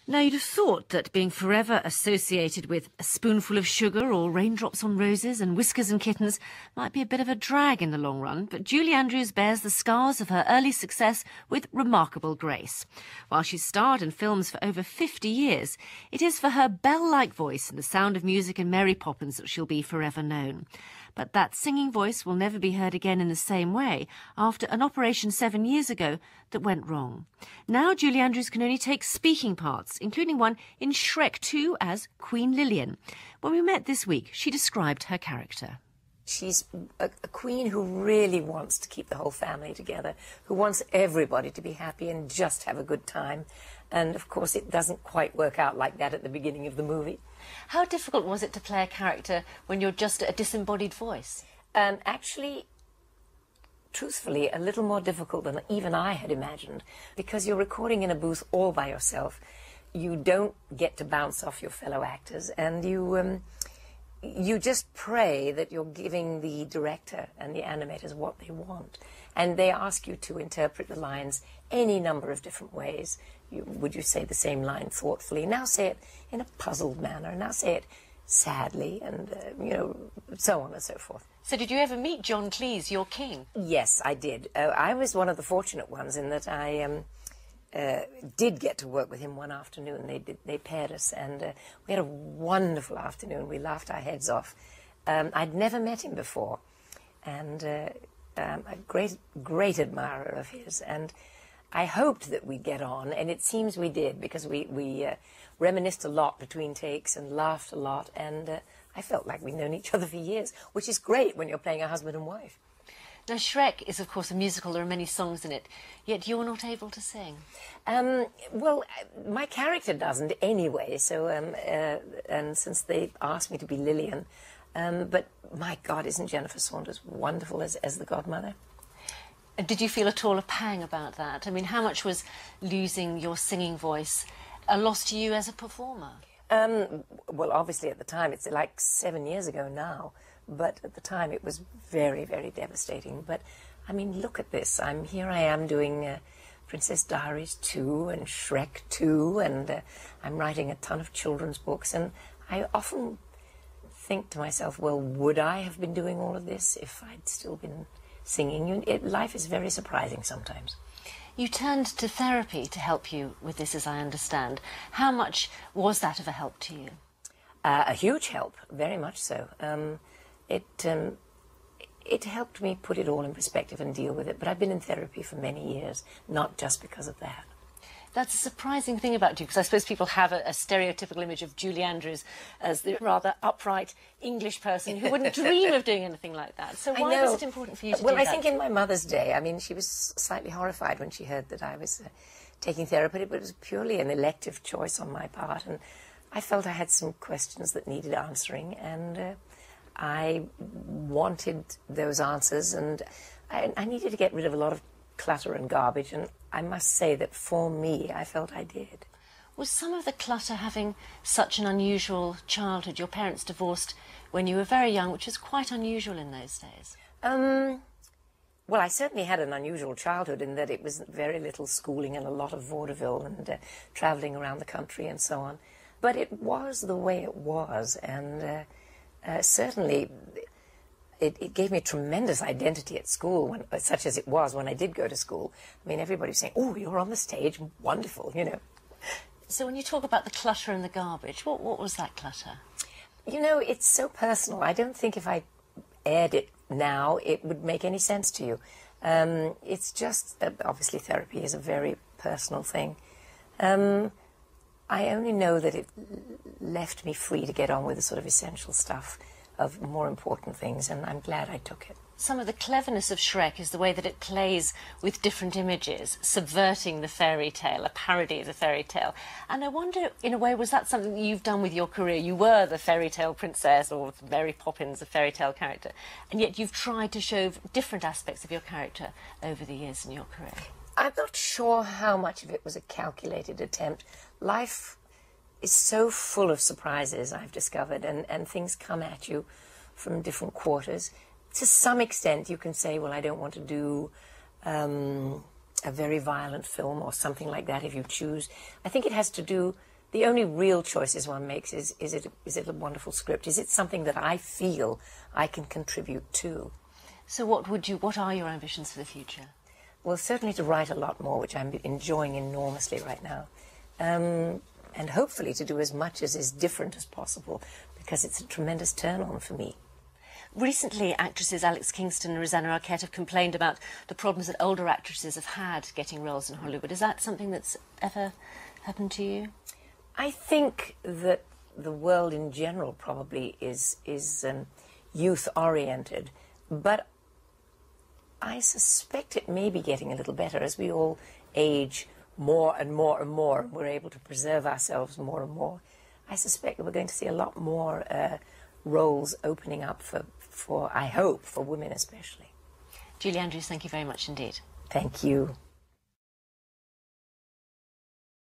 Now, you'd have thought that being forever associated with a spoonful of sugar or raindrops on roses and whiskers and kittens might be a bit of a drag in the long run, but Julie Andrews bears the scars of her early success with remarkable grace. While she's starred in films for over 50 years, it is for her bell-like voice and the sound of music in Mary Poppins that she'll be forever known. But that singing voice will never be heard again in the same way after an operation 7 years ago that went wrong. Now Julie Andrews can only take speaking parts, including one in Shrek 2 as Queen Lillian. When we met this week, she described her character. She's a queen who really wants to keep the whole family together, who wants everybody to be happy and just have a good time. And, of course, it doesn't quite work out like that at the beginning of the movie. How difficult was it to play a character when you're just a disembodied voice? Actually, truthfully, a little more difficult than even I had imagined, because you're recording in a booth all by yourself. You don't get to bounce off your fellow actors, and you just pray that you're giving the director and the animators what they want. And they ask you to interpret the lines any number of different ways. Would you say the same line thoughtfully? Now say it in a puzzled manner. Now say it sadly, and, so on and so forth. So did you ever meet John Cleese, your king? Yes, I did. I was one of the fortunate ones in that I did get to work with him one afternoon. They paired us, and we had a wonderful afternoon. We laughed our heads off. I'd never met him before, and a great admirer of his. And I hoped that we'd get on, and it seems we did, because we reminisced a lot between takes and laughed a lot, and I felt like we'd known each other for years, which is great when you're playing a husband and wife. Now, Shrek is, of course, a musical. There are many songs in it, yet you're not able to sing. Well, my character doesn't anyway, so, and since they asked me to be Lillian, but my God, isn't Jennifer Saunders wonderful as the godmother? And did you feel at all a pang about that? I mean, how much was losing your singing voice a loss to you as a performer? Well, obviously at the time, it's like 7 years ago now, but at the time it was very, very devastating. But, I mean, look at this. Here I am doing Princess Diaries 2 and Shrek 2, and I'm writing a ton of children's books, and I often think to myself, well, would I have been doing all of this if I'd still been singing? Life is very surprising sometimes. You turned to therapy to help you with this, as I understand. How much was that of a help to you? A huge help, very much so. It helped me put it all in perspective and deal with it, but I've been in therapy for many years, not just because of that. That's a surprising thing about you, because I suppose people have a stereotypical image of Julie Andrews as the rather upright English person who wouldn't dream of doing anything like that. So why was it important for you to do that? Well, I think in my mother's day, I mean, she was slightly horrified when she heard that I was taking therapy, but it was purely an elective choice on my part, and I felt I had some questions that needed answering, and I wanted those answers, and I needed to get rid of a lot of clutter and garbage, and I must say that for me, I felt I did. Was some of the clutter having such an unusual childhood? Your parents divorced when you were very young, which was quite unusual in those days. Well, I certainly had an unusual childhood in that it was very little schooling and a lot of vaudeville and travelling around the country and so on. But it was the way it was, and certainly it gave me a tremendous identity at school, such as it was when I did go to school. I mean, everybody was saying, oh, you're on the stage, wonderful, you know. So when you talk about the clutter and the garbage, what was that clutter? You know, it's so personal. I don't think if I aired it now, it would make any sense to you. It's just, obviously therapy is a very personal thing. I only know that it left me free to get on with the sort of essential stuff of more important things, and I'm glad I took it. Some of the cleverness of Shrek is the way that it plays with different images, subverting the fairy tale, a parody of the fairy tale. And I wonder, in a way, was that something that you've done with your career? You were the fairy tale princess, or Mary Poppins, a fairy tale character, and yet you've tried to show different aspects of your character over the years in your career. I'm not sure how much of it was a calculated attempt. Life is so full of surprises, I've discovered, and things come at you from different quarters. To some extent, you can say, well, I don't want to do a very violent film or something like that if you choose. I think it has to do The only real choices one makes is it a wonderful script? Is it something that I feel I can contribute to? So what are your ambitions for the future? Well, certainly to write a lot more, which I'm enjoying enormously right now. And hopefully to do as much as is different as possible, because it's a tremendous turn-on for me. Recently, actresses Alex Kingston and Rosanna Arquette have complained about the problems that older actresses have had getting roles in Hollywood. Is that something that's ever happened to you? I think that the world in general probably is youth-oriented, but I suspect it may be getting a little better as we all age more and more and more, and we're able to preserve ourselves more and more. I suspect that we're going to see a lot more roles opening up for, I hope, for women especially. Julie Andrews, thank you very much indeed. Thank you.